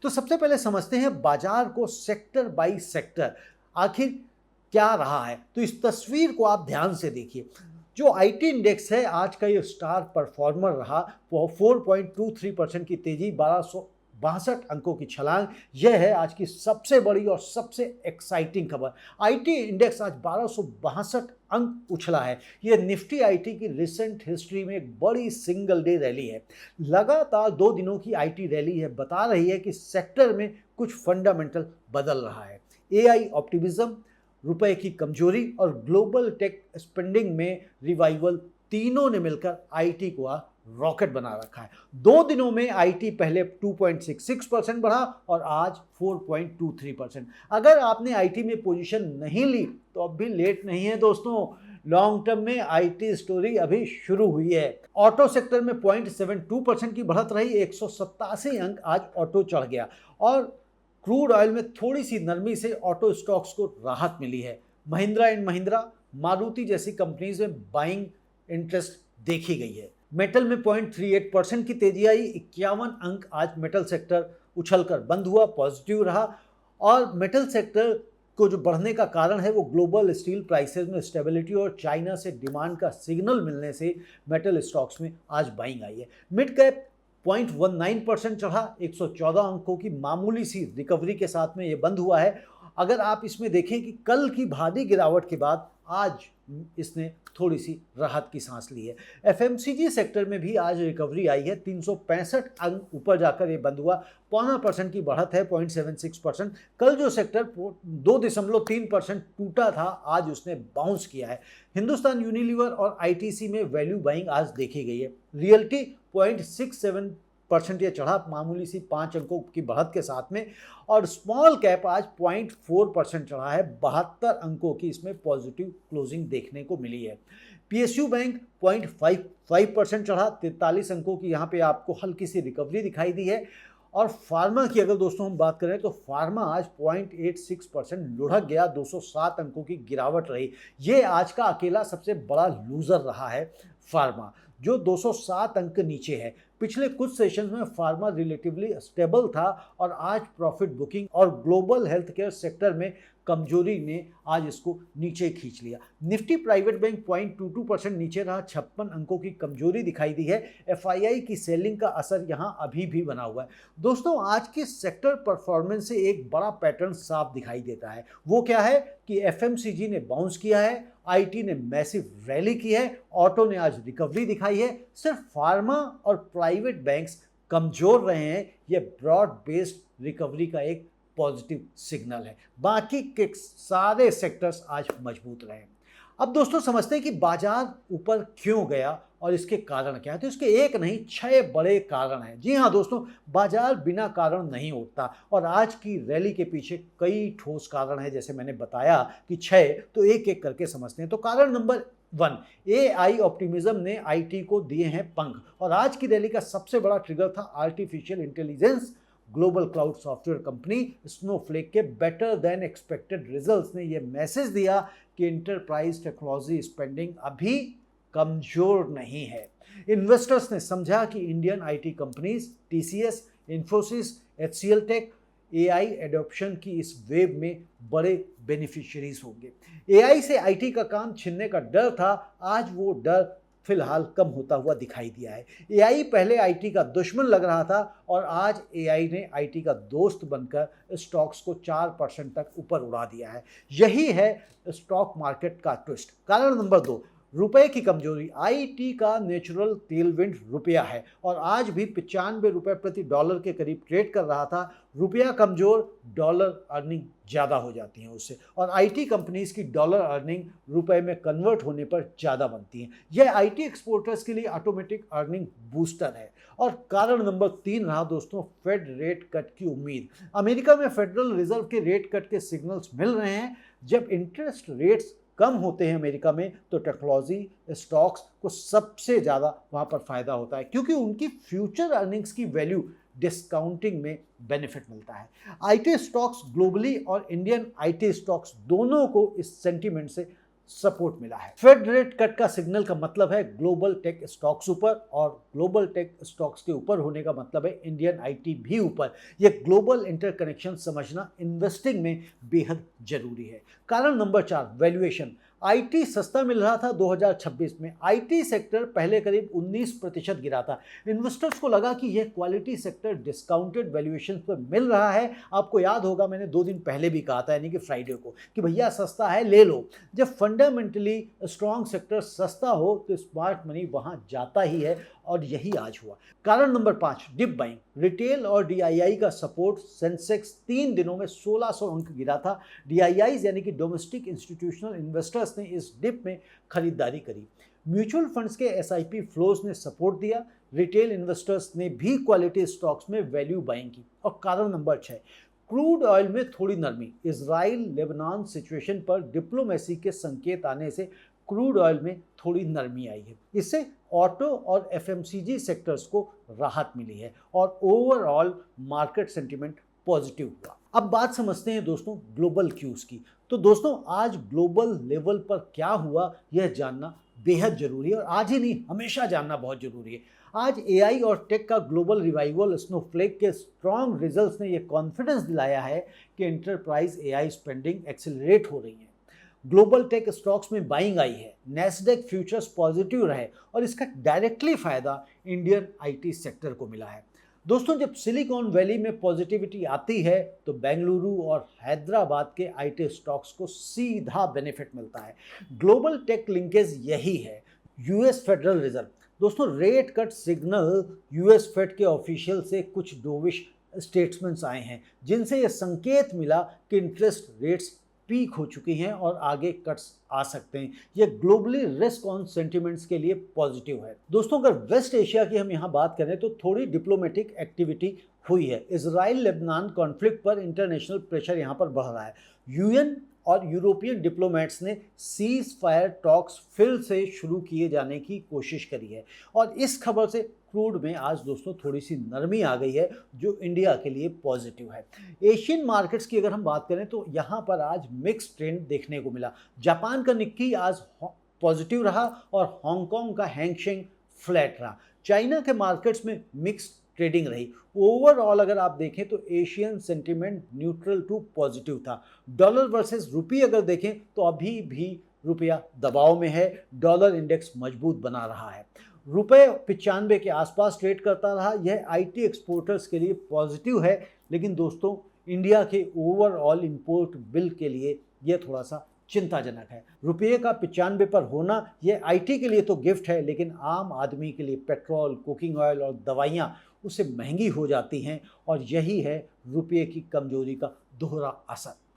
तो सबसे पहले समझते हैं बाजार को सेक्टर बाय सेक्टर आखिर क्या रहा है। तो इस तस्वीर को आप ध्यान से देखिए। जो आईटी इंडेक्स है आज का ये स्टार परफॉर्मर रहा, वो 4.23% की तेजी, 1262 अंकों की छलांग। यह है आज की सबसे बड़ी और सबसे एक्साइटिंग खबर। आईटी इंडेक्स आज 1262 अंक उछला है। यह निफ्टी आईटी की रिसेंट हिस्ट्री में एक बड़ी सिंगल डे रैली है। लगातार 2 दिनों की आईटी रैली है, बता रही है कि सेक्टर में कुछ फंडामेंटल बदल रहा है। एआई ऑप्टिमिज्म, रुपए की कमजोरी और ग्लोबल टेक स्पेंडिंग में रिवाइवल, तीनों ने मिलकर आईटी को रॉकेट बना रखा है। 2 दिनों में आईटी पहले 2.66% बढ़ा और आज 4.23%। अगर आपने आईटी में पोजीशन नहीं ली तो अब भी लेट नहीं है दोस्तों। लॉन्ग टर्म में आईटी स्टोरी अभी शुरू हुई है। ऑटो सेक्टर में 0.72% की बढ़त रही, 187 अंक आज ऑटो चढ़ गया। और क्रूड ऑयल में थोड़ी सी नरमी से ऑटो स्टॉक्स को राहत मिली है। महिंद्रा एंड महिंद्रा, मारुति जैसी कंपनीज में बाइंग इंटरेस्ट देखी गई है। मेटल में 0.38% की तेजी आई, 51 अंक आज मेटल सेक्टर उछलकर बंद हुआ, पॉजिटिव रहा। और मेटल सेक्टर को जो बढ़ने का कारण है वो ग्लोबल स्टील प्राइसेस में स्टेबिलिटी और चाइना से डिमांड का सिग्नल मिलने से मेटल स्टॉक्स में आज बाइंग आई है। मिड कैप 0.19% चढ़ा, 114 अंकों की मामूली सी रिकवरी के साथ में ये बंद हुआ है। अगर आप इसमें देखें कि कल की भारी गिरावट के बाद आज इसने थोड़ी सी राहत की सांस ली है। एफएमसीजी सेक्टर में भी आज रिकवरी आई है, 365 अंक ऊपर जाकर ये बंद हुआ, 0.25% की बढ़त है, 0.76%। कल जो सेक्टर 2.3% टूटा था, आज उसने बाउंस किया है। हिंदुस्तान यूनिलीवर और आईटीसी में वैल्यू बाइंग आज देखी गई है। रियल्टी 0.67% ये चढ़ा, मामूली सी 5 अंकों की बढ़त के साथ में। और स्मॉल कैप आज 0.4% चढ़ा है, 72 अंकों की इसमें पॉजिटिव क्लोजिंग देखने को मिली है। पीएसयू बैंक 0.55% चढ़ा, 43 अंकों की यहाँ पे आपको हल्की सी रिकवरी दिखाई दी है। और फार्मा की अगर दोस्तों हम बात करें तो फार्मा आज 0.86% लुढ़क गया, 207 अंकों की गिरावट रही। ये आज का अकेला सबसे बड़ा लूजर रहा है फार्मा, जो 207 अंक नीचे है। पिछले कुछ सेशंस में फार्मा रिलेटिवली स्टेबल था और आज प्रॉफिट बुकिंग और ग्लोबल हेल्थ केयर सेक्टर में कमजोरी ने आज इसको नीचे खींच लिया। निफ्टी प्राइवेट बैंक 0.22% नीचे रहा, 56 अंकों की कमजोरी दिखाई दी है। एफआईआई की सेलिंग का असर यहां अभी भी बना हुआ है। दोस्तों आज के सेक्टर परफॉर्मेंस से एक बड़ा पैटर्न साफ दिखाई देता है। वो क्या है कि एफएमसीजी ने बाउंस किया है, आईटी ने मैसिव रैली की है, ऑटो ने आज रिकवरी दिखाई है। सिर्फ फार्मा और प्राइवेट बैंक्स कमजोर रहे हैं। यह ब्रॉड बेस्ड रिकवरी का एक पॉजिटिव सिग्नल है। बाकी के सारे सेक्टर्स आज मजबूत रहे। अब दोस्तों समझते हैं कि बाजार ऊपर क्यों गया और इसके कारण क्या है। तो इसके एक नहीं 6 बड़े कारण हैं। जी हाँ दोस्तों, बाजार बिना कारण नहीं उठता और आज की रैली के पीछे कई ठोस कारण हैं। जैसे मैंने बताया कि 6, तो एक एक करके समझते हैं। तो कारण नंबर 1, एआई ऑप्टिमिज्म ने आईटी को दिए हैं पंख। और आज की रैली का सबसे बड़ा ट्रिगर था artificial intelligence. Global cloud software company Snowflake के बेटर देन एक्सपेक्टेड रिजल्ट्स ने यह मैसेज दिया कि इंटरप्राइज टेक्नोलॉजी स्पेंडिंग अभी कमजोर नहीं है। इन्वेस्टर्स ने समझा कि Indian IT companies TCS, Infosys, HCL tech AI adoption की इस वेव में बड़े बेनिफिशियरीज होंगे। एआई से आईटी का काम छीनने का डर था, आज वो डर फिलहाल कम होता हुआ दिखाई दिया है। एआई पहले आईटी का दुश्मन लग रहा था और आज एआई ने आईटी का दोस्त बनकर स्टॉक्स को 4% तक ऊपर उड़ा दिया है। यही है स्टॉक मार्केट का ट्विस्ट। कारण नंबर 2, रुपए की कमजोरी। आईटी का नेचुरल तेलविंड रुपया है और आज भी 95 रुपये प्रति डॉलर के करीब ट्रेड कर रहा था। रुपया कमजोर, डॉलर अर्निंग ज़्यादा हो जाती है उससे, और आईटी कंपनीज की डॉलर अर्निंग रुपए में कन्वर्ट होने पर ज़्यादा बनती है। यह आईटी एक्सपोर्टर्स के लिए ऑटोमेटिक अर्निंग बूस्टर है। और कारण नंबर 3 रहा दोस्तों फेड रेट कट की उम्मीद। अमेरिका में फेडरल रिजर्व के रेट कट के सिग्नल्स मिल रहे हैं। जब इंटरेस्ट रेट्स कम होते हैं अमेरिका में तो टेक्नोलॉजी स्टॉक्स को सबसे ज़्यादा वहाँ पर फ़ायदा होता है, क्योंकि उनकी फ्यूचर अर्निंग्स की वैल्यू डिस्काउंटिंग में बेनिफिट मिलता है। आईटी स्टॉक्स ग्लोबली और इंडियन आईटी स्टॉक्स दोनों को इस सेंटीमेंट से सपोर्ट मिला है। फेड रेट कट का सिग्नल का मतलब है ग्लोबल टेक स्टॉक्स ऊपर, और ग्लोबल टेक स्टॉक्स के ऊपर होने का मतलब है इंडियन आईटी भी ऊपर। यह ग्लोबल इंटरकनेक्शन समझना इन्वेस्टिंग में बेहद जरूरी है। कारण नंबर 4, वैल्यूएशन। आईटी सस्ता मिल रहा था 2026 में। आईटी सेक्टर पहले करीब 19% गिरा था। इन्वेस्टर्स को लगा कि यह क्वालिटी सेक्टर डिस्काउंटेड वैल्यूएशन पर मिल रहा है। आपको याद होगा मैंने 2 दिन पहले भी कहा था, यानी कि फ्राइडे को, कि भैया सस्ता है ले लो। जब फंडामेंटली स्ट्रॉन्ग सेक्टर सस्ता हो तो स्मार्ट मनी वहां जाता ही है, और यही आज हुआ। कारण नंबर 5, डिप बाइंग। रिटेल और डीआईआई का सपोर्ट। सेंसेक्स 3 दिनों में 1600 अंक गिरा था। डीआईआई यानी कि डोमेस्टिक इंस्टीट्यूशनल इन्वेस्टर्स ने इस डिप में खरीदारी करी। म्यूचुअल फंड्स के एसआईपी फ्लोज ने सपोर्ट दिया। रिटेल इन्वेस्टर्स ने भी क्वालिटी स्टॉक्स में वैल्यू बाइंग की। और कारण नंबर 6, क्रूड ऑयल में थोड़ी नरमी। इजराइल लेबनान सिचुएशन पर डिप्लोमेसी के संकेत आने से क्रूड ऑयल में थोड़ी नरमी आई है। इससे ऑटो और एफएमसीजी सेक्टर्स को राहत मिली है, और ओवरऑल मार्केट सेंटिमेंट पॉजिटिव हुआ। अब बात समझते हैं दोस्तों ग्लोबल क्यूज की। तो दोस्तों आज ग्लोबल लेवल पर क्या हुआ यह जानना बेहद जरूरी है, और आज ही नहीं हमेशा जानना बहुत जरूरी है। आज एआई और टेक का ग्लोबल रिवाइवल, स्नोफ्लेक के स्ट्रॉन्ग रिजल्ट्स ने यह कॉन्फिडेंस दिलाया है कि एंटरप्राइज एआई स्पेंडिंग एक्सेलरेट हो रही है। ग्लोबल टेक स्टॉक्स में बाइंग आई है। नैस्डैक फ्यूचर्स पॉजिटिव रहे, और इसका डायरेक्टली फायदा इंडियन आईटी सेक्टर को मिला है। दोस्तों जब सिलिकॉन वैली में पॉजिटिविटी आती है तो बेंगलुरु और हैदराबाद के आईटी स्टॉक्स को सीधा बेनिफिट मिलता है। ग्लोबल टेक लिंकेज यही है। US Federal Reserve. दोस्तों rate cut signal US Fed के ऑफिशियल से कुछ डोविश स्टेटमेंट्स आए हैं, जिनसे यह संकेत मिला कि इंटरेस्ट रेट्स पीक हो चुकी हैं और आगे कट्स आ सकते हैं। यह ग्लोबली रिस्क ऑन सेंटिमेंट्स के लिए पॉजिटिव है। दोस्तों अगर वेस्ट एशिया की हम यहाँ बात करें तो थोड़ी डिप्लोमेटिक एक्टिविटी हुई है। इजराइल लेबनान कॉन्फ्लिक्ट पर इंटरनेशनल प्रेशर यहाँ पर बढ़ रहा है। यूएन और यूरोपियन डिप्लोमेट्स ने सीज फायर टॉक्स फिर से शुरू किए जाने की कोशिश करी है, और इस खबर से क्रूड में आज दोस्तों थोड़ी सी नरमी आ गई है, जो इंडिया के लिए पॉजिटिव है। एशियन मार्केट्स की अगर हम बात करें तो यहाँ पर आज मिक्स ट्रेंड देखने को मिला। जापान का निक्की आज पॉजिटिव रहा, और हांगकांग का हैंगसेंग फ्लैट रहा। चाइना के मार्केट्स में मिक्स ट्रेडिंग रही। ओवरऑल अगर आप देखें तो Asian sentiment neutral to positive था। डॉलर वर्सेस रुपये अगर देखें तो अभी भी रुपया दबाव में है। डॉलर इंडेक्स मजबूत बना रहा है। रुपये 95 के आसपास ट्रेड करता रहा। यह आईटी एक्सपोर्टर्स के लिए पॉजिटिव है, लेकिन दोस्तों इंडिया के ओवरऑल इंपोर्ट बिल के लिए यह थोड़ा सा चिंताजनक है। रुपये का 95 पर होना यह आईटी के लिए तो गिफ्ट है, लेकिन आम आदमी के लिए पेट्रोल, कुकिंग ऑयल और दवाइयाँ उससे महंगी हो जाती हैं, और यही है रुपये की कमजोरी का दोहरा असर।